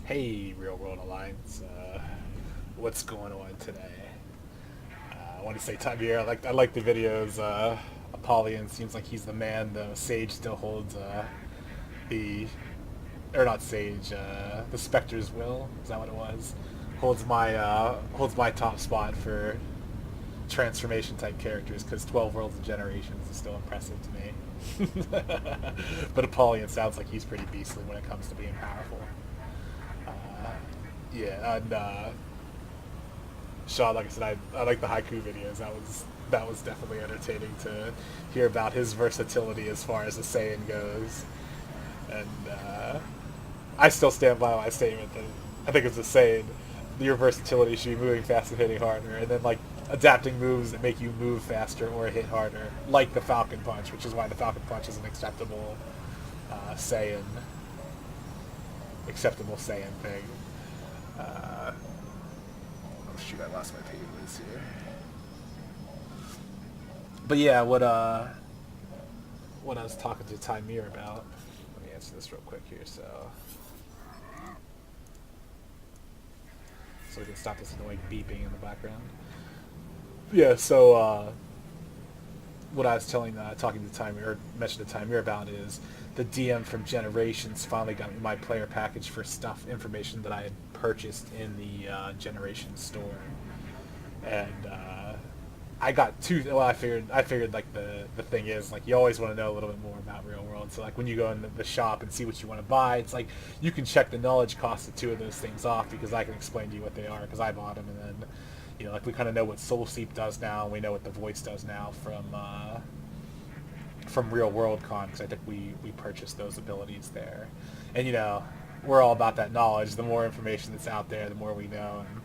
Hey, Real World Alliance. What's going on today? I want to say Tamir. I like the videos. Apollyon seems like he's the man. The Sage still holds the or not Sage. The Spectre's will. Is that what it was? Holds my top spot for transformation type characters because 12 Worlds of Generations is still impressive to me. But Apollyon sounds like he's pretty beastly when it comes to being powerful. Yeah, and Sean, like I said, I like the haiku videos. That was definitely entertaining to hear about his versatility as far as the Saiyan goes. And I still stand by my statement that I think it's the Saiyan. Your versatility should be moving fast and hitting harder, and then like adapting moves that make you move faster or hit harder, like the Falcon Punch, which is why the Falcon Punch is an Saiyan, acceptable Saiyan thing. Uh, oh shoot, I lost my page here. But yeah, what I was talking to Tymir about. Let me answer this real quick here, so we can stop this annoying beeping in the background. Yeah, so what I was talking to Tymir, or mentioned to Tymir about is the DM from Generations finally got me my player package for information that I had purchased in the Generations store, and I got two. Well, I figured like the thing is like you always want to know a little bit more about real world. So like when you go in the shop and see what you want to buy, it's like you can check the knowledge cost of two of those things off because I can explain to you what they are because I bought them, and then like we kind of know what Soul Seep does now, and we know what the Voice does now from Real World Con because I think we purchased those abilities there, and we're all about that knowledge. The more information that's out there, the more we know, and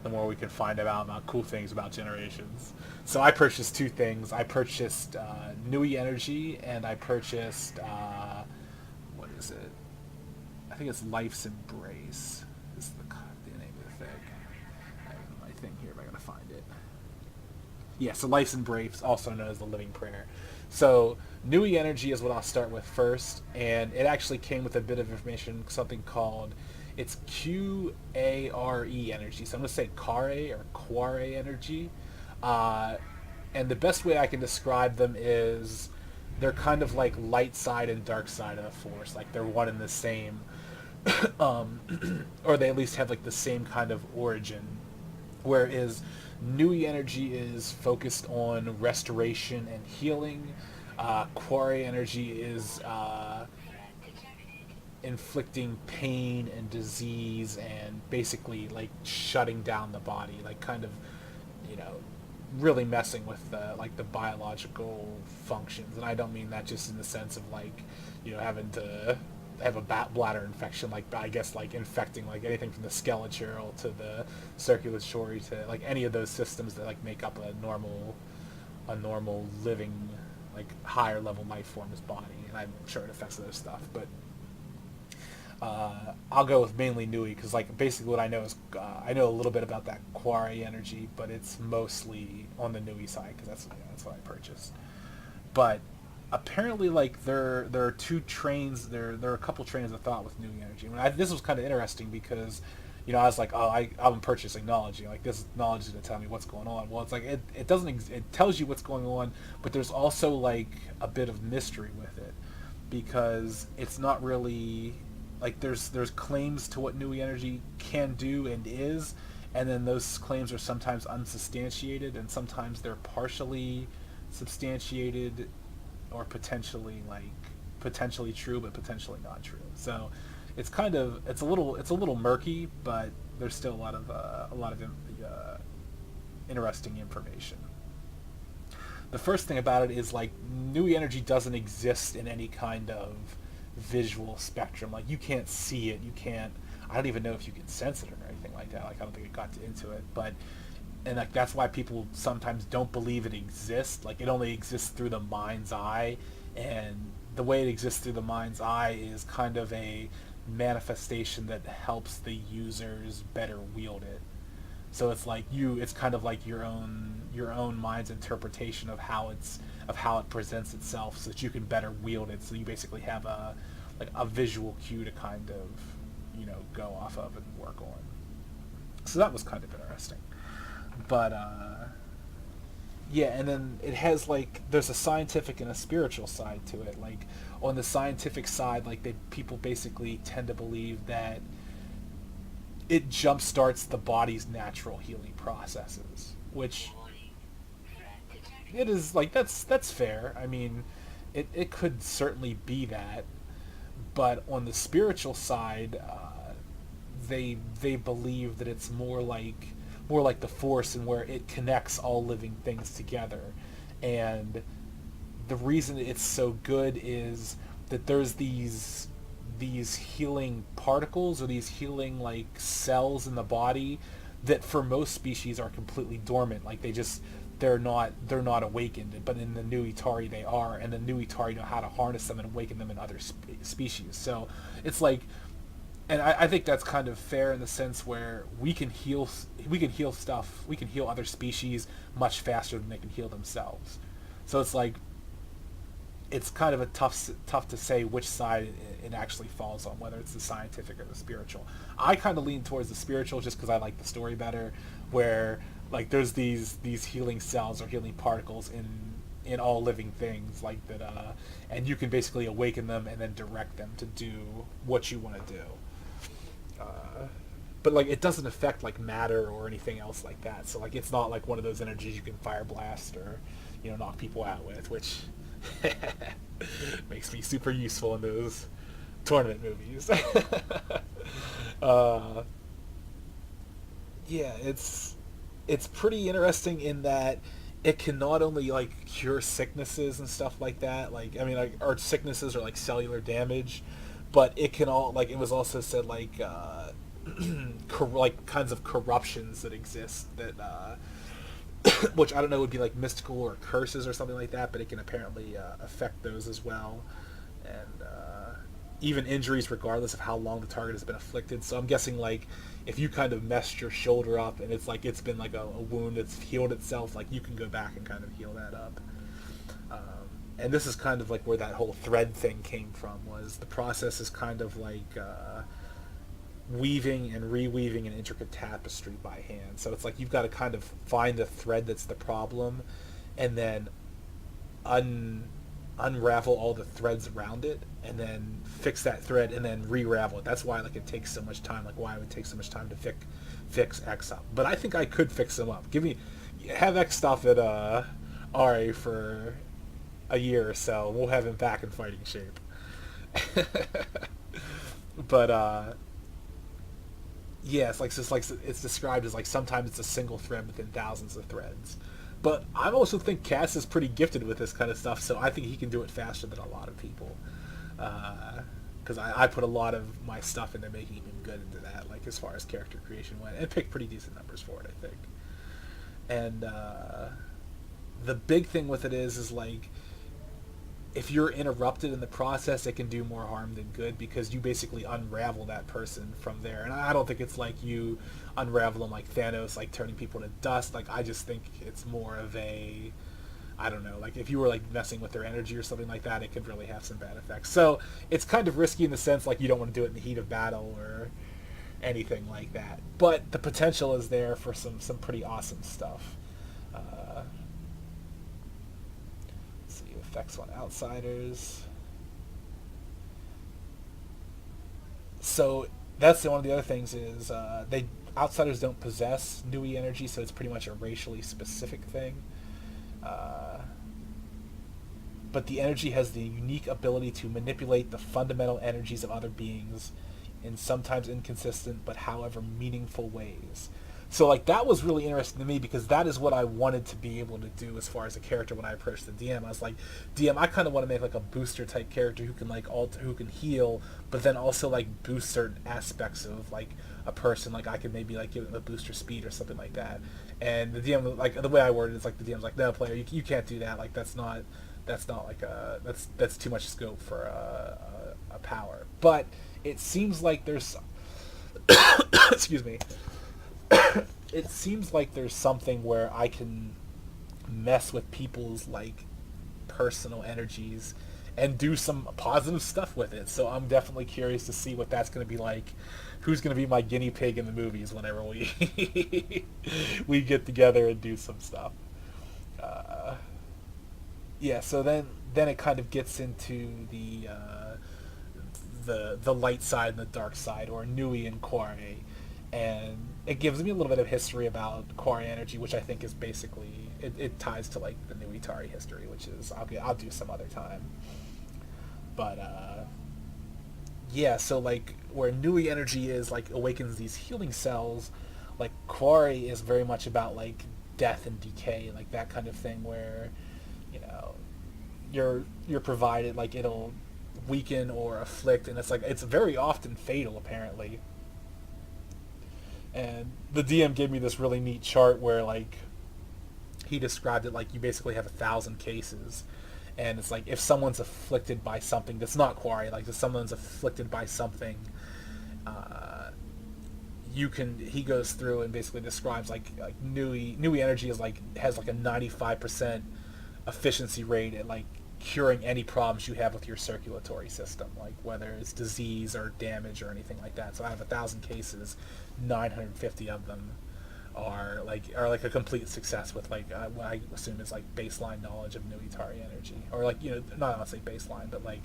the more we can find out about cool things about Generations. So I purchased two things. I purchased Nui Energy, and I purchased what is it? I think it's Life's Embrace. Is the name of the thing? I have my thing here. If I gotta find it. Yeah, so Life's Embrace, also known as the Living Prayer. So Nui Energy is what I'll start with first, and it actually came with a bit of information, something called it's QARE energy. So I'm gonna say Kare or Quare energy, uh, and the best way I can describe them is they're kind of like light side and dark side of the force. Like they're one and the same, or they at least have like the same kind of origin. Whereas Nui Energy is focused on restoration and healing. Quarry Energy is inflicting pain and disease and basically like shutting down the body, like kind of, you know, really messing with the biological functions. And I don't mean that just in the sense of like, having to have a bladder infection, like I guess like infecting like anything from the skeletal to the circulatory to like any of those systems that like make up a normal living like higher level life form's body, and I'm sure it affects other stuff, but I'll go with mainly Nui because like basically what I know is I know a little bit about that Quarry energy, but it's mostly on the Nui side because that's what I purchased. But apparently like there are two trains there are a couple trains of thought with Nui energy. This was kind of interesting because I was like, oh, I'm purchasing knowledge. Like this knowledge is gonna tell me what's going on. Well, it's like it doesn't it tells you what's going on, but there's also like a bit of mystery with it because it's not really like there's claims to what Nui Energy can do and is, and then those claims are sometimes unsubstantiated and sometimes they're partially substantiated or potentially true but potentially not true. So it's a little murky, but there's still a lot of interesting information. The first thing about it is like Nui Energy doesn't exist in any kind of visual spectrum. Like you can't see it, you can't. I don't even know if you can sense it or anything like that. Like I don't think it got into it, but and like that's why people sometimes don't believe it exists. Like it only exists through the mind's eye, and the way it exists through the mind's eye is kind of a manifestation that helps the users better wield it. So it's kind of like your own mind's interpretation of how it presents itself, so that you can better wield it. So you basically have a visual cue to kind of go off of and work on. So that was kind of interesting. But yeah, and then it has like there's a scientific and a spiritual side to it. Like on the scientific side, like people basically tend to believe that it jumpstarts the body's natural healing processes, which it is like that's fair. I mean, it could certainly be that, but on the spiritual side, they believe that it's more like the force and where it connects all living things together, and the reason it's so good is that there's these healing particles or these healing like cells in the body that for most species are completely dormant. Like they're not awakened, but in the Nui they are, and the Nui know how to harness them and awaken them in other species. So it's like, and I think that's kind of fair in the sense where we can heal stuff, we can heal other species much faster than they can heal themselves. So it's like it's kind of a tough to say which side it actually falls on, whether it's the scientific or the spiritual. I kind of lean towards the spiritual just because I like the story better, where like there's these healing cells or healing particles in all living things like that, and you can basically awaken them and then direct them to do what you want to do. But like it doesn't affect like matter or anything else like that. So like it's not like one of those energies you can fire blast or knock people out with, which makes me super useful in those tournament movies. Yeah, it's pretty interesting in that it can not only like cure sicknesses and stuff like that, like I mean like our sicknesses are like cellular damage, but it can all like it was also said like like kinds of corruptions that exist that which I don't know would be like mystical or curses or something like that, but it can apparently affect those as well, and even injuries regardless of how long the target has been afflicted. So I'm guessing like if you kind of messed your shoulder up and it's like it's been like a wound that's healed itself, like you can go back and kind of heal that up. And this is kind of like where that whole thread thing came from, was the process is kind of like weaving and reweaving an intricate tapestry by hand. So it's like you've got to kind of find the thread that's the problem and then unravel all the threads around it and then fix that thread and then re-ravel it. That's why like it takes so much time, like why it would take so much time to fix X up. But I think I could fix them up. Have X stuff at RA for a year or so. We'll have him back in fighting shape. But yeah, it's described as like sometimes it's a single thread within thousands of threads. But I also think Cass is pretty gifted with this kind of stuff, so I think he can do it faster than a lot of people. Because I put a lot of my stuff into making him good into that, like as far as character creation went, and picked pretty decent numbers for it, I think. And the big thing with it is like if you're interrupted in the process, it can do more harm than good because you basically unravel that person from there. And I don't think it's like you unravel them like Thanos, like turning people to dust. Like I just think it's more of a, I don't know, like if you were like messing with their energy or something like that, it could really have some bad effects. So it's kind of risky in the sense like you don't want to do it in the heat of battle or anything like that. But the potential is there for some pretty awesome stuff. Effects on outsiders. So that's one of the other things is outsiders don't possess Nui energy, so it's pretty much a racially specific thing. But the energy has the unique ability to manipulate the fundamental energies of other beings in sometimes inconsistent but however meaningful ways. So like that was really interesting to me because that is what I wanted to be able to do as far as a character when I approached the DM. I was like, DM, I kind of want to make like a booster type character who can like who can heal, but then also like boost certain aspects of like a person. Like I could maybe like give them a booster speed or something like that. And the DM, like the way I worded it is like the DM's like, no player, you can't do that. Like that's not like that's too much scope for a power. But it seems like there's excuse me. It seems like there's something where I can mess with people's like personal energies and do some positive stuff with it. So I'm definitely curious to see what that's going to be like who's going to be my guinea pig in the movies whenever we we get together and do some stuff. Uh, yeah, so then it kind of gets into the light side and the dark side, or Nui and Quarry, and it gives me a little bit of history about Quarry energy, which I think is basically it ties to like the Nui Tari history, which is I'll do some other time. But yeah, so like where Nui energy is like awakens these healing cells, like Quarry is very much about like death and decay, like that kind of thing where, you know, you're provided like it'll weaken or afflict, and it's like it's very often fatal apparently. And the DM gave me this really neat chart where like he described it like you basically have 1,000 cases, and it's like if someone's afflicted by something that's not Quarry, like if someone's afflicted by something, uh, you can he goes through and basically describes like Nui energy is like has like a 95% efficiency rate at like curing any problems you have with your circulatory system, like whether it's disease or damage or anything like that. So out of 1,000 cases, 950 of them are like a complete success with like what I assume is like baseline knowledge of Nuitari energy, or like, you know, not honestly baseline, but like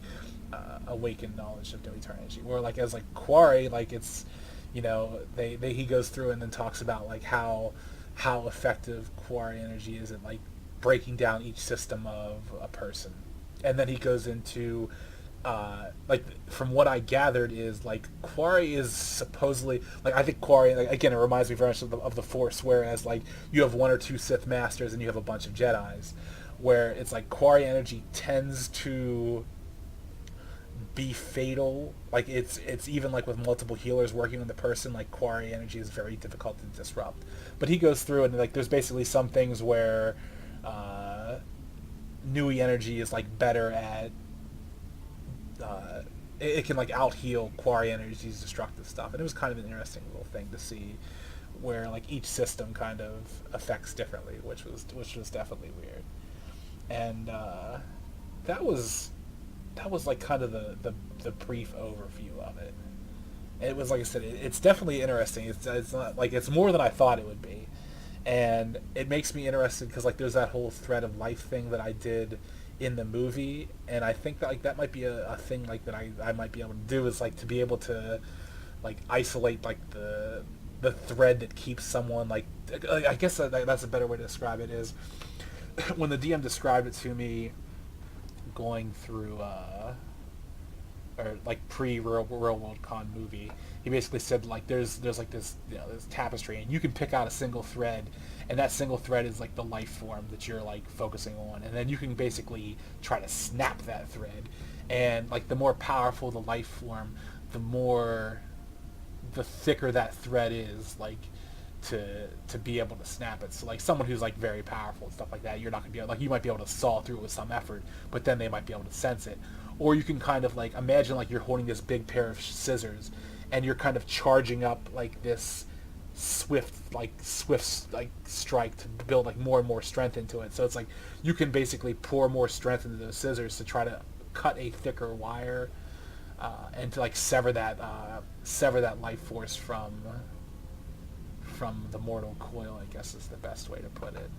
awakened knowledge of Nuitari energy. Or like as like Quarry, like it's, you know, they he goes through and then talks about like how effective Quarry energy is at like breaking down each system of a person, and then he goes into like from what I gathered is like Quarry is supposedly like I think Quarry like, again it reminds me very much of the Force, whereas like you have one or two Sith masters and you have a bunch of Jedis, where it's like Quarry energy tends to be fatal. Like it's even like with multiple healers working on the person, like Quarry energy is very difficult to disrupt. But he goes through and like there's basically some things where Nui energy is like better at it can like out heal Quarry energy's destructive stuff, and it was kind of an interesting little thing to see where like each system kind of affects differently, which was definitely weird. And that was like kind of the brief overview of it. It was, like I said, it's definitely interesting. It's not like it's more than I thought it would be, and it makes me interested because like there's that whole thread of life thing that I did in the movie, and I think that like that might be a thing like that I might be able to do, is like to be able to like isolate like the thread that keeps someone like I guess that's a better way to describe it, is when the DM described it to me going through or like pre Real World Con movie, he basically said like there's like this, you know, this tapestry, and you can pick out a single thread, and that single thread is like the life form that you're like focusing on, and then you can basically try to snap that thread, and like the more powerful the life form, the thicker that thread is, like to be able to snap it. So like someone who's like very powerful and stuff like that, you're not gonna be able, like you might be able to saw through it with some effort, but then they might be able to sense it. Or you can kind of like imagine like you're holding this big pair of scissors, and you're kind of charging up like this swift like strike to build like more and more strength into it. So it's like you can basically pour more strength into those scissors to try to cut a thicker wire, and to like sever that life force from the mortal coil, I guess is the best way to put it.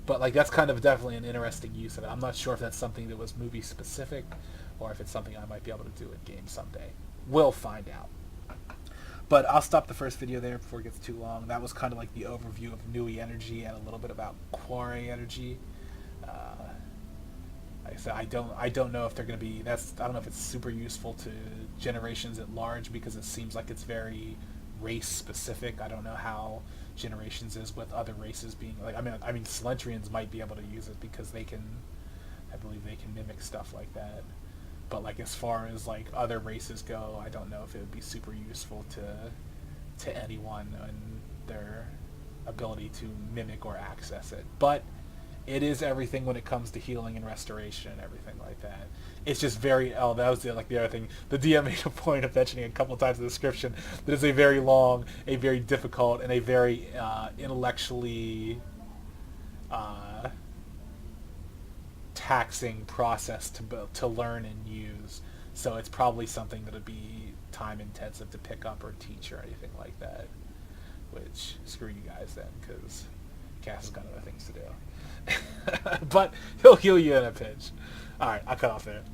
But like that's kind of definitely an interesting use of it. I'm not sure if that's something that was movie specific, or if it's something I might be able to do in game someday. We'll find out. But I'll stop the first video there before it gets too long. That was kind of like the overview of Nui energy and a little bit about Quarry energy. Like I said, I don't know if they're going to be. I don't know if it's super useful to generations at large, because it seems like it's very race specific. I don't know how Generations is with other races being like. I mean, Celentrians might be able to use it because I believe they can mimic stuff like that. But like as far as like other races go, I don't know if it would be super useful to anyone and their ability to mimic or access it. But it is everything when it comes to healing and restoration and everything like that. It's just very that was the other thing. The DM made a point of mentioning a couple times in the description that it's a very long, a very difficult, and a very intellectually taxing process to learn and use. So it's probably something that would be time intensive to pick up or teach or anything like that. Which, screw you guys then, because Cass has got other things to do. But he'll heal you in a pinch. Alright, I'll cut off there.